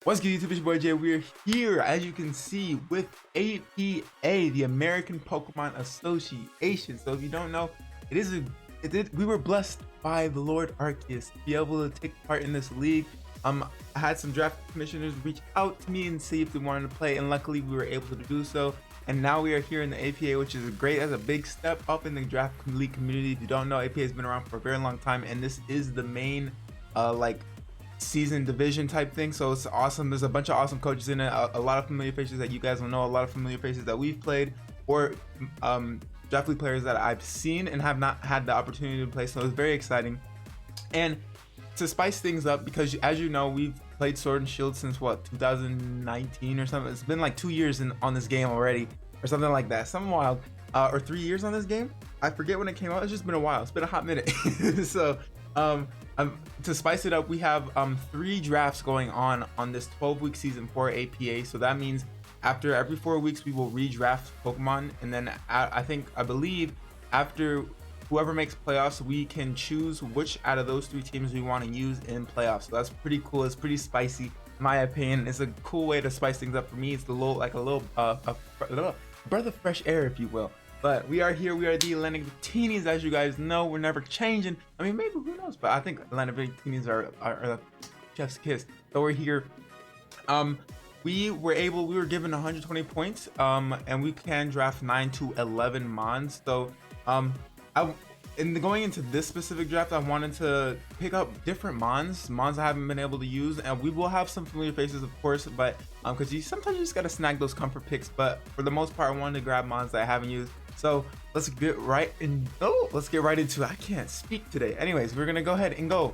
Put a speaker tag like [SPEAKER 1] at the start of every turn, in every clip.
[SPEAKER 1] What's good, YouTube? It's your boy Jay. We're here, as you can see, with APA, the American Pokemon Association. So if you don't know, we were blessed by the Lord Arceus to be able to take part in this league. I had some draft commissioners reach out to me and see if they wanted to play, and luckily we were able to do so. And now we are here in the APA, which is great. That's a big step up in the draft league community. If you don't know, APA has been around for a very long time, and this is the main season division type thing, so it's awesome. There's a bunch of awesome coaches in it, a lot of familiar faces that you guys will know, a lot of familiar faces that we've played, or draft league players that I've seen and have not had the opportunity to play. So it's very exciting. And to spice things up, because as you know, we've played Sword and Shield since what, 2019 or something. It's been like 2 years on this game already, or something like that, something wild, or 3 years on this game. I forget when it came out. It's just been a while. It's been a hot minute. So to spice it up, we have 3 drafts going on this 12-week season for APA. So that means after every 4 weeks we will redraft Pokemon, and then I believe after whoever makes playoffs, we can choose which out of those 3 teams we want to use in playoffs. So that's pretty cool. It's pretty spicy, in my opinion. It's a cool way to spice things up for me. It's a little breath of fresh air, if you will. But we are here. We are the Atlanta Victinis, as you guys know. We're never changing. I mean, maybe, who knows? But I think Atlanta Victinis are chef's kiss. So we're here. We were given 120 points, and we can draft 9 to 11 mons. So going into this specific draft, I wanted to pick up different mons I haven't been able to use, and we will have some familiar faces, of course, but because sometimes you just gotta snag those comfort picks. But for the most part, I wanted to grab mons that I haven't used. So let's get right into it. I can't speak today. Anyways, we're gonna go ahead and go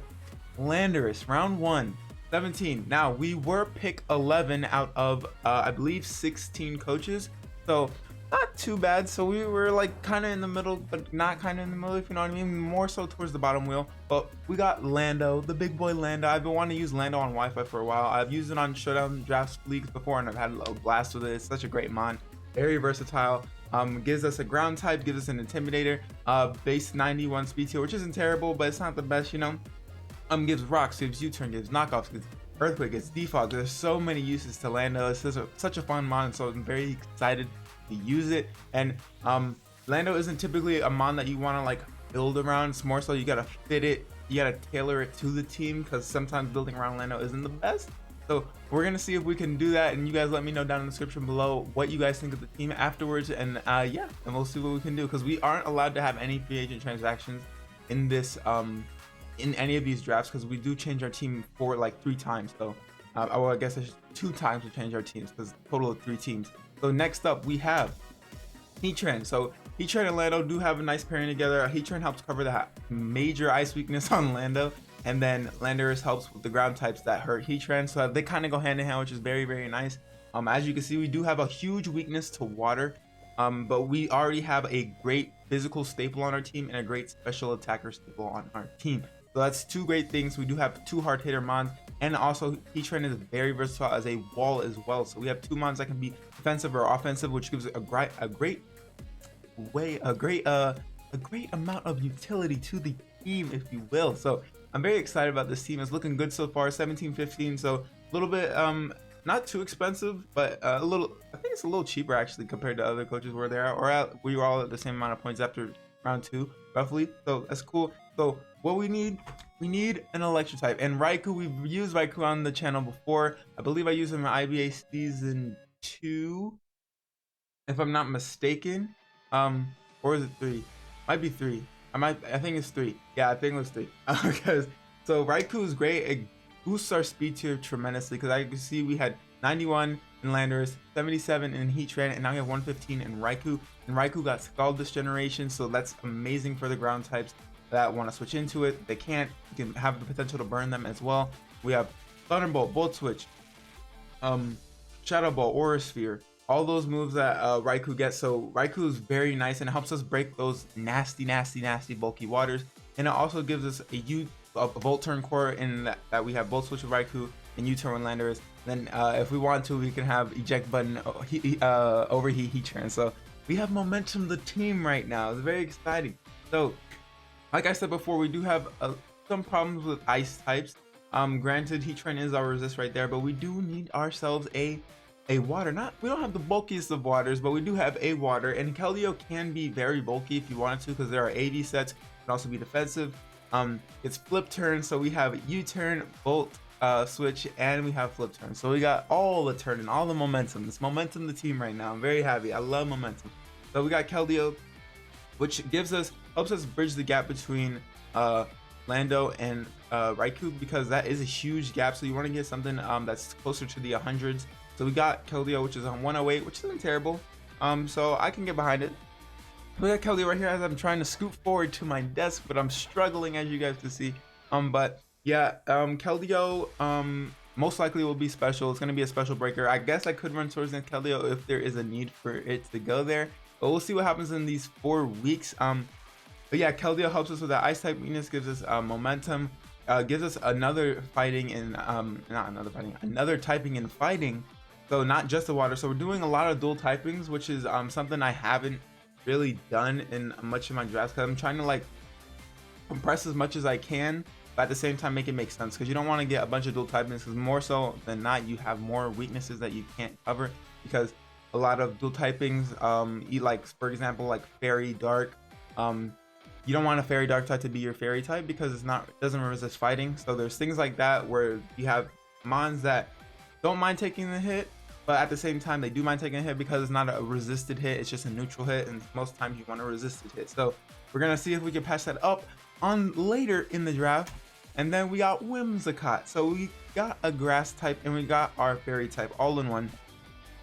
[SPEAKER 1] Landorus, round 1, 17. Now we were pick 11 out of I believe 16 coaches, so not too bad. So we were like kind of in the middle, but not kind of in the middle, if you know what I mean, more so towards the bottom wheel. But we got Lando, the big boy Lando. I've been wanting to use Lando on Wi-Fi for a while. I've used it on Showdown Drafts leagues before, and I've had a blast with it. It's such a great mon, very versatile. Gives us a ground type, gives us an intimidator, base 91 speed tier, which isn't terrible, but it's not the best, you know. Gives rocks, gives U-turn, gives knockoffs, gives earthquake, gives defog. There's so many uses to Lando. It's such a fun mon, so I'm very excited to use it. And Lando isn't typically a mon that you want to like build around. It's more so you gotta fit it, you gotta tailor it to the team, because sometimes building around Lando isn't the best. So we're gonna see if we can do that, and you guys let me know down in the description below what you guys think of the team afterwards, and yeah, and we'll see what we can do, because we aren't allowed to have any free agent transactions in this in any of these drafts, because we do change our team for like 3 times. So well, I guess it's 2 times we change our teams, because total of 3 teams. So next up we have Heatran. So Heatran and Lando do have a nice pairing together. Heatran helps cover the major ice weakness on Lando, and then Landorus helps with the ground types that hurt Heatran. So they kind of go hand in hand, which is very, very nice. As you can see, we do have a huge weakness to water, but we already have a great physical staple on our team and a great special attacker staple on our team. So that's 2 great things. We do have 2 hard hitter mons, and also Heatran is very versatile as a wall as well. So we have 2 mons that can be defensive or offensive, which gives a great amount of utility to the team, if you will. So I'm very excited about this team. It's looking good so far. 17-15, so a little bit not too expensive, but I think it's a little cheaper actually compared to other coaches where they're at, we were all at the same amount of points after round 2 roughly. So that's cool. So what we need an electric type, and Raikou, we've used Raikou on the channel before. I believe I used him in IBA season 2, if I'm not mistaken, or is it 3? Might be 3. I think it's 3. Yeah, I think it was 3. Because so Raikou is great. It boosts our speed tier tremendously, because I can see we had 91 in Landorus, 77 in Heatran, and now we have 115 in Raikou. And Raikou got Scald this generation, so that's amazing for the ground types that want to switch into it. They can't. You can have the potential to burn them as well. We have Thunderbolt, Volt Switch, Shadow Ball, Aura Sphere, all those moves that Raikou gets. So Raikou is very nice, and it helps us break those nasty bulky waters. And it also gives us a Volt Turn core in that we have Volt Switch with Raikou and U-turn with Landorus. Then if we want to, we can have eject button overheat Heatran. So we have momentum the team right now. It's very exciting. So like I said before, we do have some problems with ice types. Granted, Heatran is our resist right there, but we do need ourselves a water. Not, we don't have the bulkiest of waters, but we do have a water. And Keldeo can be very bulky if you wanted to, because there are 80 sets. It can also be defensive. It's flip turn, so we have U-turn, Volt, switch, and we have flip turn. So we got all the turn and all the momentum. This momentum the team right now. I'm very happy. I love momentum. So we got Keldeo, which helps us bridge the gap between Lando and Raikou, because that is a huge gap. So you want to get something that's closer to the 100s. So we got Keldeo, which is on 108, which isn't terrible. So I can get behind it. We got Keldeo right here as I'm trying to scoot forward to my desk, but I'm struggling, as you guys can see. But yeah, Keldeo most likely will be special. It's going to be a special breaker. I guess I could run towards Keldeo if there is a need for it to go there, but we'll see what happens in these 4 weeks. But yeah, Keldeo helps us with that ice type weakness, gives us momentum, gives us another fighting in another typing in fighting. So not just the water. So we're doing a lot of dual typings, which is something I haven't really done in much of my drafts, because I'm trying to like compress as much as I can, but at the same time make it make sense, because you don't want to get a bunch of dual typings, because more so than not you have more weaknesses that you can't cover, because a lot of dual typings, you like, for example, like fairy dark, you don't want a fairy dark type to be your fairy type, because it doesn't resist fighting. So there's things like that where you have mons that don't mind taking the hit, but at the same time they do mind taking a hit, because it's not a resisted hit, it's just a neutral hit, and most times you want a resisted hit. So we're gonna see if we can patch that up on later in the draft. And then we got Whimsicott. So we got a grass type and we got our fairy type all in one.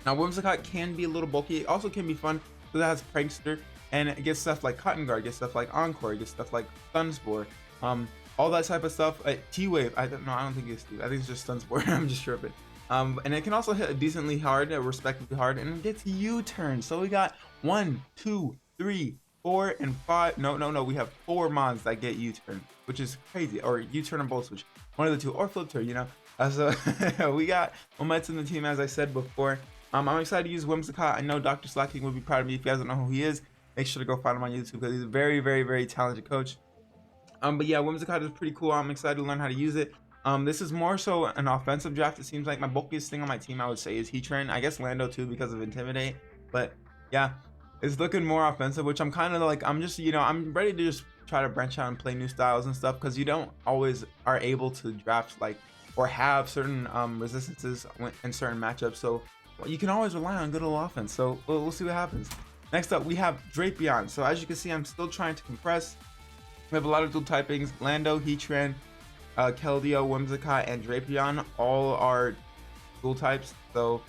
[SPEAKER 1] Now Whimsicott can be a little bulky. It also can be fun because it has Prankster, and it gets stuff like Cotton Guard, gets stuff like Encore, gets stuff like Sunspore, all that type of stuff. T-Wave, I don't think it's T-Wave. I think it's just Sunspore. I'm just sure of it. And it can also hit decently hard, respectively hard, and it gets U-turn. So we got 1, 2, 3, 4, and 5. No, we have 4 mons that get U-turn, which is crazy. Or U-turn or Bolt Switch, one of the two, or flip turn, you know. So we got momentum in the team, as I said before. I'm excited to use Whimsicott. I know Dr. Slacking would be proud of me. If you guys don't know who he is, make sure to go find him on YouTube, because he's a very, very, very talented coach. But yeah, Whimsicott is pretty cool. I'm excited to learn how to use it. This is more so an offensive draft. It seems like my bulkiest thing on my team, I would say, is Heatran. I guess Lando too, because of Intimidate. But yeah, it's looking more offensive, which I'm kind of like, I'm just, I'm ready to just try to branch out and play new styles and stuff, because you don't always are able to draft like, or have certain resistances in certain matchups. So you can always rely on good old offense. So we'll see what happens. Next up, we have Drapeon. So as you can see, I'm still trying to compress. We have a lot of dual typings: Lando, Heatran, Keldeo, Whimsicott, and Drapeon. All are dual types. So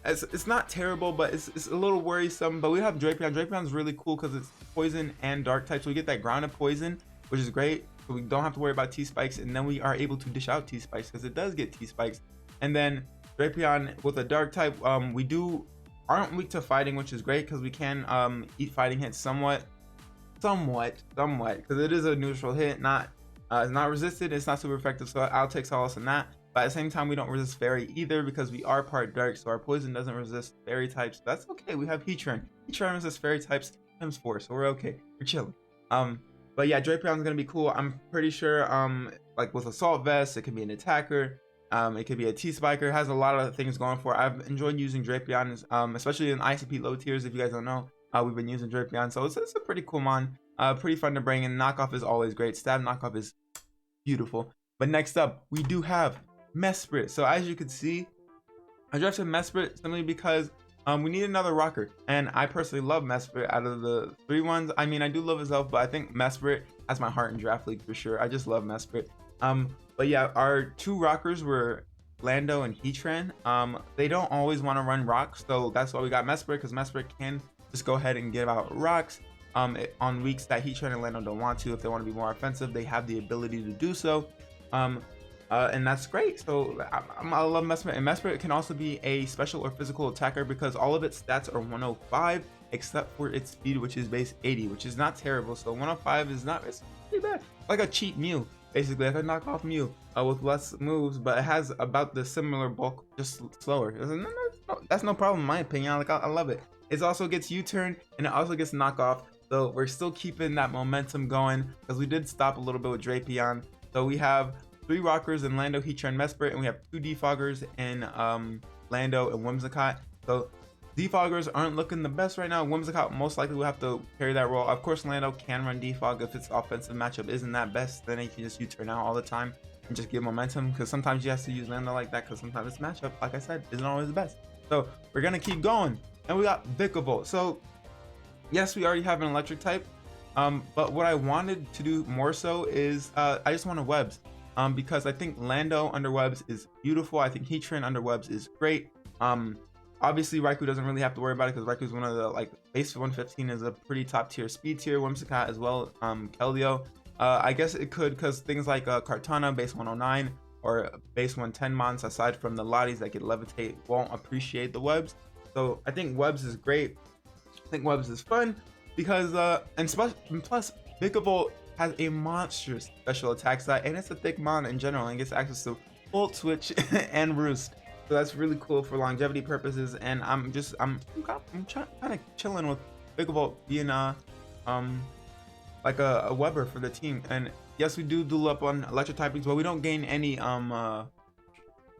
[SPEAKER 1] it's not terrible, but it's a little worrisome. But we have Drapeon. Drapeon's really cool because it's poison and dark type. So we get that grounded poison, which is great. So we don't have to worry about T-spikes, and then we are able to dish out T-spikes, because it does get T-spikes. And then Drapeon with a dark type, we aren't weak to fighting, which is great, because we can eat fighting hits somewhat, because it is a neutral hit. It's not resisted, it's not super effective, so I'll take solace in that. But at the same time, we don't resist fairy either, because we are part dark, so our poison doesn't resist fairy types. That's okay. We have Heatran. Heatran resists fairy types times 4, so we're okay. We're chilling. But yeah, Drapeon's gonna be cool. I'm pretty sure like with Assault Vest, it can be an attacker. It could be a T-spiker. It has a lot of things going for it. I've enjoyed using Drapeon, especially in ICP low tiers. If you guys don't know, we've been using Drapeon, so it's a pretty cool mon. Pretty fun to bring in. Knockoff is always great. Stab knockoff is beautiful. But next up, we do have Mesprit. So as you can see, I drafted Mesprit simply because we need another rocker, and I personally love Mesprit. Out of the 3 ones, I mean, I do love himself, but I think Mesprit has my heart in draft league for sure. I just love Mesprit. But yeah, our 2 rockers were Lando and Heatran. They don't always want to run rocks, so that's why we got Mesprit, because Mesprit can just go ahead and give out rocks on weeks that Heatran and Lando don't want to. If they want to be more offensive, they have the ability to do so, and that's great. So I love Mesprit, and Mesprit can also be a special or physical attacker, because all of its stats are 105 except for its speed, which is base 80, which is not terrible. So 105 is it's pretty bad, like a cheap Mew. Basically, like a knockoff Mew with less moves, but it has about the similar bulk, just slower. That's no problem in my opinion. Like I love it. It also gets U-turn, and it also gets knockoff. So we're still keeping that momentum going, because we did stop a little bit with Drapeon. So we have 3 rockers in Lando, Heatran, Mesprit, and we have 2 defoggers in Lando and Whimsicott. So defoggers aren't looking the best right now. Whimsicott most likely will have to carry that role. Of course, Lando can run defog if its offensive matchup isn't that best. Then he can just U-turn out all the time and just give momentum, because sometimes you have to use Lando like that because sometimes this matchup, like I said, isn't always the best. So we're gonna keep going, and we got Pickable. So yes, we already have an electric type, but what I wanted to do more so is I just wanted webs, because I think Lando under webs is beautiful. I think Heatran under webs is great. Obviously Raikou doesn't really have to worry about it because Raikou's one of the, like, base 115 is a pretty top tier speed tier. Whimsicott as well. Keldeo, I guess it could, because things like Kartana base 109 or base 110 mons, aside from the Lotties that get levitate, won't appreciate the webs. So I think webs is great. I think webs is fun because and plus Pickable has a monstrous special attack stat, and it's a thick mon in general, and gets access to Volt, Switch, and Roost. So that's really cool for longevity purposes. And I'm kind of chilling with Pickable being like a Weber for the team. And yes, we do duel up on electric typings, but we don't gain any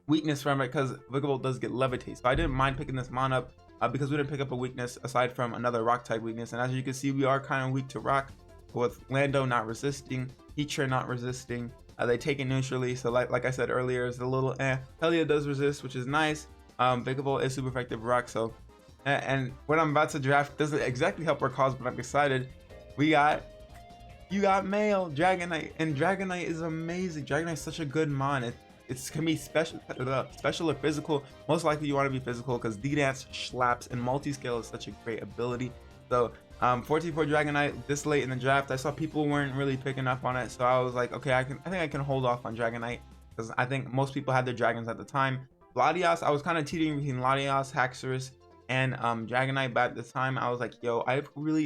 [SPEAKER 1] weakness from it because Pickable does get levitate. So I didn't mind picking this mon up because we didn't pick up a weakness aside from another rock type weakness. And as you can see, we are kind of weak to rock, with Lando not resisting, Heatran not resisting. They take it neutrally, so like I said earlier, it's a little Keldeo does resist, which is nice. Pickable is super effective rock. So and what I'm about to draft doesn't exactly help our cause, but I'm excited. You got male Dragonite, and Dragonite is amazing. Dragonite is such a good mon. It can be special or physical. Most likely you want to be physical because D-Dance slaps, and multi-scale is such a great ability. So 14-4 Dragonite this late in the draft, I saw people weren't really picking up on it, so I was like, okay, I think I can hold off on Dragonite because I think most people had their dragons at the time. Latias, I was kind of teetering between Latias, Haxorus, and Dragonite, but at the time I was like, yo,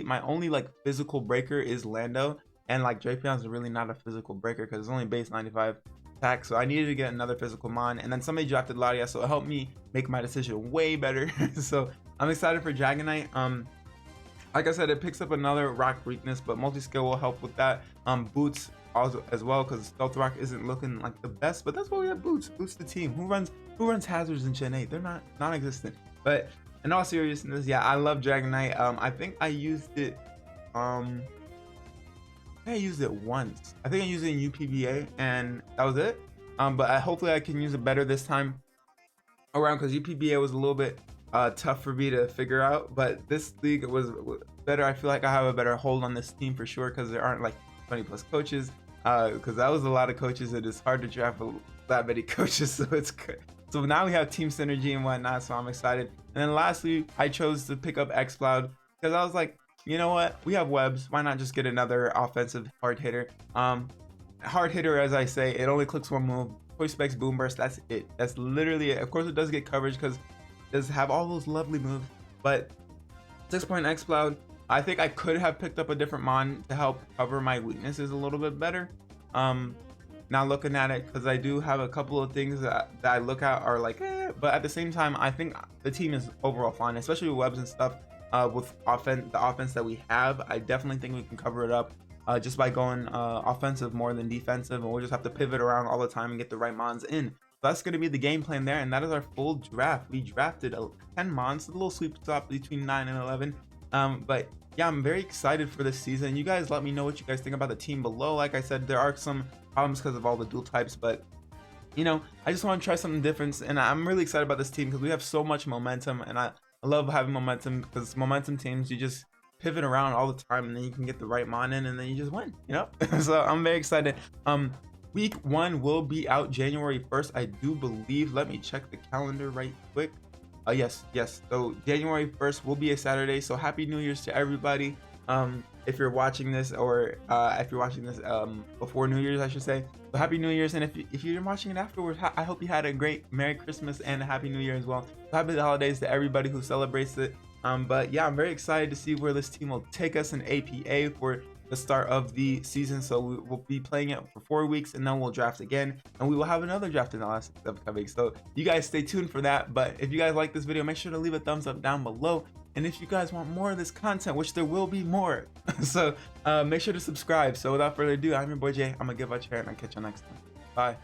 [SPEAKER 1] my only like physical breaker is Lando, and like Drapeon is really not a physical breaker because it's only base 95 attack, so I needed to get another physical mon. And then somebody drafted Latias, so it helped me make my decision way better. So I'm excited for Dragonite. Like I said, it picks up another rock weakness, but multi-scale will help with that. Boots also as well, because stealth rock isn't looking like the best, but that's why we have boots. Boots the team. Who runs hazards in Gen 8? They're non-existent. But in all seriousness, yeah, I love Dragonite. I think I used it once. I think I used it in UPBA, and that was it. But hopefully I can use it better this time around, because UPBA was a little bit tough for me to figure out, but this league was better. I feel like I have a better hold on this team for sure, because there aren't like 20 plus coaches, because that was a lot of coaches. It is hard to draft that many coaches, so it's good. So now we have team synergy and whatnot, so I'm excited. And then lastly, I chose to pick up Xbloud because I was like, you know what, we have webs, why not just get another offensive hard hitter. Hard hitter, as I say, it only clicks one move, quick specs, boom burst, that's it. That's literally it. Of course it does get coverage because does have all those lovely moves, but 6-point Xbloud, I think I could have picked up a different mon to help cover my weaknesses a little bit better. Now looking at it, because I do have a couple of things that I look at are like, but at the same time, I think the team is overall fine, especially with webs and stuff. With the offense that we have, I definitely think we can cover it up just by going offensive more than defensive, and we'll just have to pivot around all the time and get the right mons in. That's going to be the game plan there, and that is our full draft. We drafted 10 mons, a little sweet spot between 9 and 11. But yeah, I'm very excited for this season. You guys let me know what you guys think about the team below. Like I said, there are some problems because of all the dual types, but you know, I just want to try something different, and I'm really excited about this team because we have so much momentum, and I love having momentum, because momentum teams, you just pivot around all the time, and then you can get the right mon in, and then you just win, you know. So I'm very excited. Week 1 will be out January 1st, I do believe. Let me check the calendar right quick. Yes, so January 1st will be a Saturday, so happy New Year's to everybody. If you're watching this, or if you're watching this before New Year's, I should say, so happy New Year's. And if you're watching it afterwards, I hope you had a great Merry Christmas and a Happy New Year as well. So happy holidays to everybody who celebrates it. But yeah, I'm very excited to see where this team will take us in APA for the start of the season. So we will be playing it for 4 weeks, and then we'll draft again, and we will have another draft in the last upcoming. So you guys stay tuned for that. But if you guys like this video, make sure to leave a thumbs up down below, and if you guys want more of this content, which there will be more, so make sure to subscribe. So without further ado, I'm your boy Jay. I'm gonna give out your hair, and I'll catch you next time. Bye. Bye.